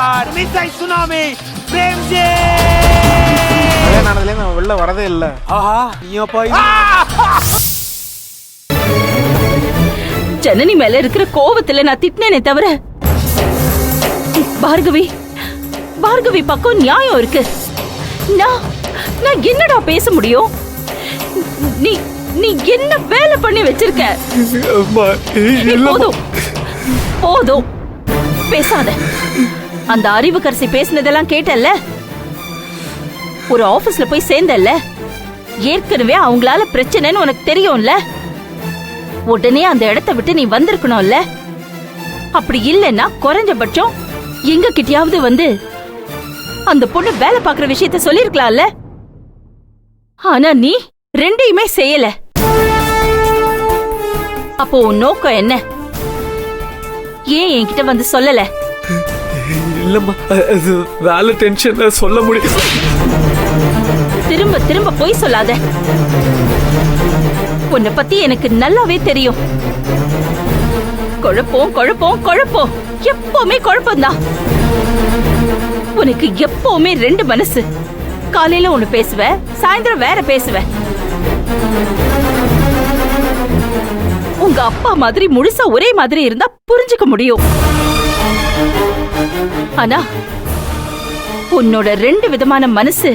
Star மிஸ்ஸை tsunami Premji. நானதுல நான் வெளில வரதே இல்ல. ஆஹா நீயா போய் ஜனனி மேல இருக்கிற கோவத்துல நான் திட்டினேனே தவிர பார்கவி பக்கம் நியாயம் இருக்கு. நான் என்னடா பேச முடியும்? நீ என்ன வேலை பண்ணி வச்சிருக்க? போதும் பேசாத. அந்த அறிவுக்கரசி பேசினதெல்லாம் கேட்டல்ல? ஒரு ஆபீஸ்ல போய் சேர்ந்தல்ல? ஏற்கனவே அவங்களால பிரச்சனைன்னு உனக்கு தெரியும்ல? உடனே அந்த இடத்தை விட்டு நீ வந்திருக்கணும்ல? அப்படி இல்லைன்னா குறைஞ்சபட்சம் எங்க கிட்டயாவது வந்து அந்த பொண்ணு வேலை பார்க்குற விஷயத்த சொல்லிருக்கலாம்ல? ஆனா நீ ரெண்டையுமே செய்யல. அப்போ உன் நோக்கம் என்ன? ஏன் என்கிட்ட வந்து சொல்லல? இல்லம்மா, அது வேலை டென்ஷன்ல சொல்ல முடியும். திரும்ப திரும்ப போய் சொல்லாத. உன்னை பத்தி எனக்கு நல்லாவே தெரியும். குழப்பம் குழப்பம் குழப்பம், எப்பவுமே குழப்பம்தான். உனக்கு எப்பவுமே ரெண்டு மனசு. காலையில ஒண்ணு பேசுவ, சாயந்தரம் வேற பேசுவ. உங்க அப்பா மாதிரி முழுசா ஒரே மாதிரி இருந்தா புரிஞ்சுக்க முடியும். ஆனா உன்னோட ரெண்டு விதமான மனசு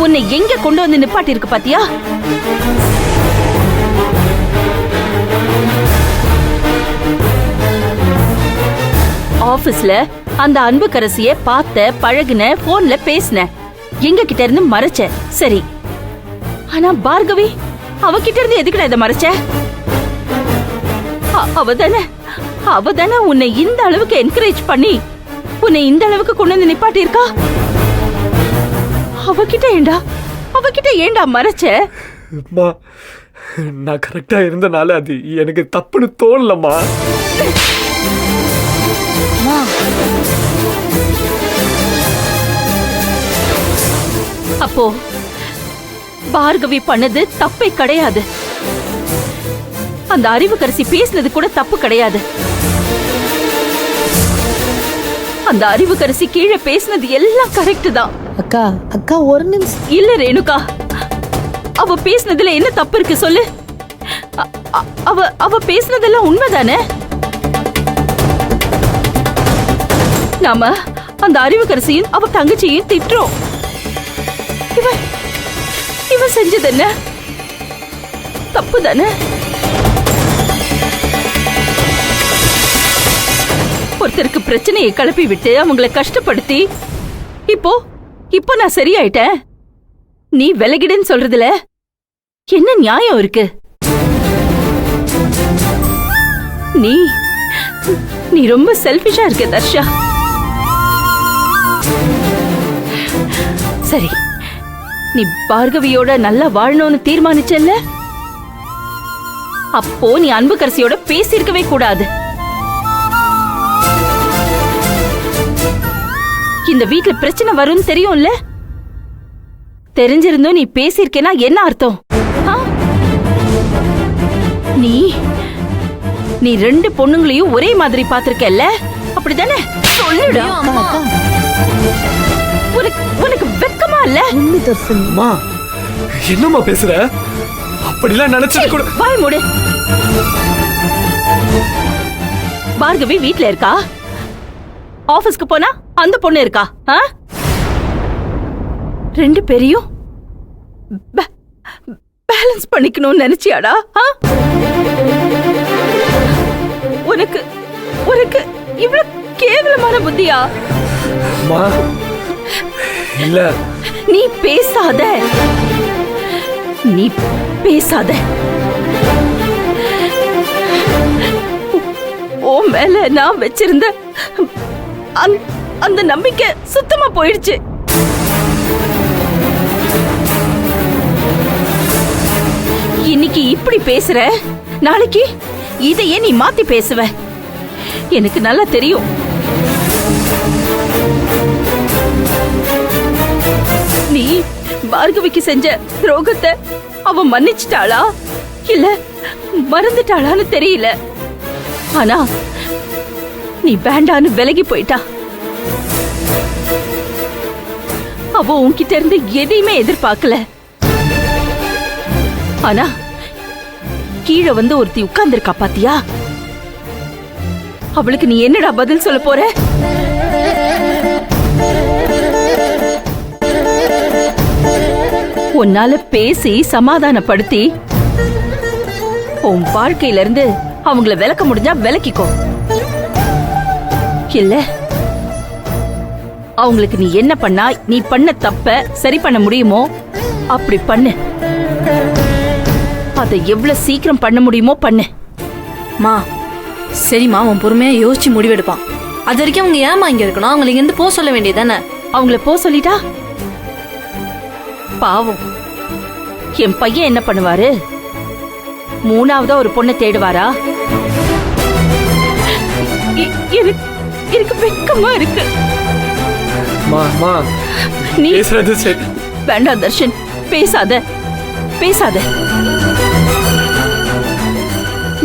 உன்னை எங்க கொண்டு வந்து நிப்பாட்டி இருக்கு பாத்தியா? ஆபீஸ்ல அந்த அன்புக்கரசிய பார்த்த, பழகுன, போன்ல பேசின, எங்க கிட்ட இருந்து மறைச்ச. சரி, ஆனா பார்கவி அவகிட்ட இருந்து எதுக்குடா இதை மறைச்ச? அவதானே உன்னை இந்த அளவுக்கு என்கரேஜ் பண்ணி உன்னை இந்த அளவுக்கு கொண்டு வந்து நிப்பாட்டி இருக்கா. அவகிட்ட ஏண்டா மறைச்ச? நான் கரெக்டா இருந்தனால அது எனக்கு தப்புன்னு தோணலம்மா. அப்போ பார்கவி பண்ணது தப்பே கிடையாது. அந்த அறிவுக்கரசி பேசினது கூட தப்பு கிடையாது. அந்த அறிவுக்கரசி கீழே பேசினது எல்லாம் கரெக்ட் தான். அக்கா ஒரு நிமிஷம். இல்ல ரேணுகா, அவ பேசினதுல என்ன தப்பு இருக்கு சொல்லு? அவ பேசினதெல்லாம் உண்மைதானே? நாம அந்த அறிவுக்கரசியும் அவ தங்கச்சியும் திட்டுறோம். இவன் செஞ்சது என்ன? தப்பு தானே? ஒருத்தருக்கு பிரச்சனையை கிளப்பி விட்டு அவங்களை கஷ்டப்படுத்தி இப்போ நான் சரியாயிட்டேன், நீ விலகிடுன்னு சொல்றதுல என்ன நியாயம் இருக்கு? நீ ரொம்ப செல்ஃபிஷா இருக்க தர்ஷா. சரி, நீ பார்கவியோட நல்லா வாழணும்னு தீர்மானிச்சல்ல? அப்போ நீ அன்புக்கரசியோட பேசியிருக்கவே கூடாது. இந்த வீட்ல பிரச்சனை வரும்னு தெரியும்ல? தெரிஞ்சிருந்தோம் நீ பேசியிருக்கேன்னா என்ன அர்த்தம்? நீ ரெண்டு பொண்ணுங்களையும் ஒரே மாதிரி பாத்திருக்கல்ல? அப்படிதானே? சொல்லுடா. உனக்கு வெக்கமா இல்ல? என்னம்மா பேசுற? அப்படிலாம் நினைச்சது கூட. வாய் மூடு. பார்கவி வீட்ல இருக்கா, ஆபீஸ்க்கு போனா அந்த பொண்ணு இருக்கா. ரெண்டு பேரையும் பேலன்ஸ் பண்ணிக்கணும்னு நினைச்சியாடா? உனக்கு இவ்வளவு கேவலமான புத்தியா? இல்ல, நீ பேசாத. ஓ மேல நான் வச்சிருந்த அந்த நம்பிக்கை சுத்தமா போயிடுச்சு. இன்னைக்கு இப்படி பேசுற, நாளைக்கு இதையே நீ மாத்தி பேசுவ. எனக்கு நல்லா தெரியும். நீ பார்கவிக்கு செஞ்ச துரோகத்தை அவ மன்னிச்சிட்டாளா இல்ல மறந்துட்டாளான்னு தெரியல. ஆனா நீ வேண்டான்னு விலகி போயிட்டா. அவ உன்கிட்ட இருந்து எதையுமே எதிர்பார்க்கல. ஆனா கீழே வந்து ஒருத்தி உட்கார்ந்திருக்கா பாத்தியா? அவளுக்கு நீ என்னடா பதில் சொல்ல போற? உன்னால பேசி சமாதானப்படுத்தி உன் வாழ்க்கையில இருந்து அவங்கள விலக்க முடிஞ்சா விலக்கிக்கோ. இல்ல அவங்களுக்கு நீ என்ன பண்ணா நீ பண்ண தப்ப சரி பண்ண முடியுமோ அப்படி பண்ணு. அதை எவ்வளவு சீக்கிரம் பண்ண முடியுமோ பண்ணு. மா சரிம்மா, அவன் பொறுமையா யோசிச்சு முடிவெடுப்பான். அது வரைக்கும் அவங்க ஏமா இங்க இருக்கணும்? அவங்களை இங்க இருந்து போக சொல்ல வேண்டியதானே? அவங்கள போ சொல்லிட்டா பாவம் என் பையன் என்ன பண்ணுவாரு? மூணாவதா ஒரு பொண்ணை தேடுவாரா? எனக்கு வெக்கமா இருக்கு. நீ பேசுறது சரி. வேண்டாம் தர்ஷன், பேசாத பேசாத.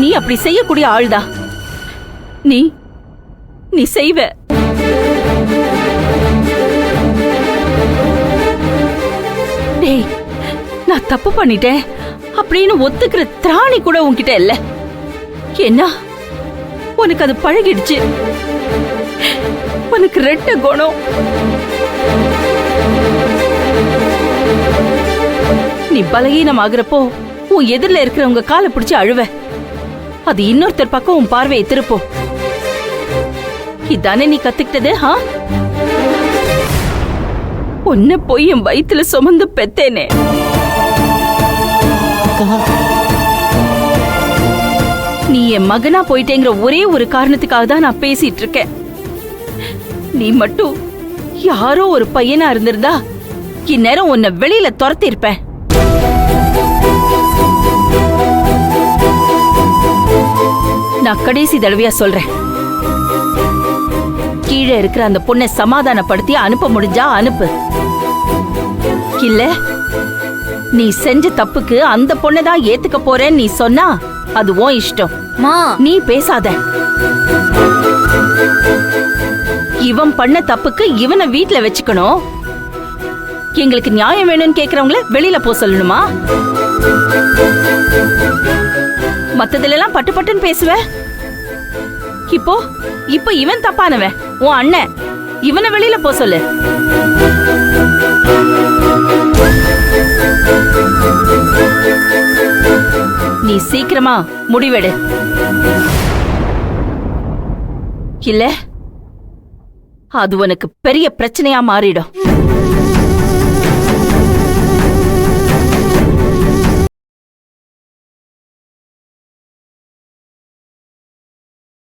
நீ அப்படி செய்யக்கூடிய ஆள்தா. நீ நீ செய்வ. டேய், நான் தப்பு பண்ணிட்டேன் அப்படின்னு ஒத்துக்கிற திராணி கூட உன்கிட்ட இல்ல. என்ன உனக்கு அது பழகிடுச்சு. உனக்கு ரெட்ட குணம். நீ பலகீனமாகறப்போ உன் எதிரில இருக்கிறவங்க காலை பிடிச்சு அழுவ. அது இன்னொருத்தர் பக்கம் உன் பார்வையை திருப்போம். இதானே நீ கத்துக்கிட்டது? உன்னை போய் என் வயித்துல சுமந்து பெத்தேனே. நீ என் மகனா போயிட்டேங்கிற ஒரே ஒரு காரணத்துக்காக தான் நான் பேசிட்டு இருக்கேன். நீ மட்டும் யாரோ ஒரு பையனா இருந்திருந்தா இந்நேரம் உன்னை வெளியில துரத்தி இருப்பேன். நான் கடைசி தடவையா சொல்றேன், கீழே இருக்கிற அந்த பொண்ணை சமாதானப்படுத்தி அனுப்ப முடிஞ்சா அனுப்பு. இல்ல நீ செஞ்ச தப்புக்கு அந்த பொண்ணை தான் ஏத்துக்க போறேன்னு நீ சொன்னா அது உன் இஷ்டம். நீ பேசாத. இவன் பண்ண தப்புக்கு இவனை வீட்ல வச்சுக்கணும். எங்களுக்கு நியாயம் வேணும்னு கேக்குறவங்கள வெளியில போ சொல்லணுமா? மத்ததுல எல்லாம் பட்டு பட்டுன்னு பேசுவ. இப்போ இப்போ இவன் தப்பானவன், உன் அண்ணன். இவனை வெளியில போ சொல்லு. நீ சீக்கிரமா முடிவெடு. இல்ல அது உனக்கு பெரிய பிரச்சனையா மாறிடும்.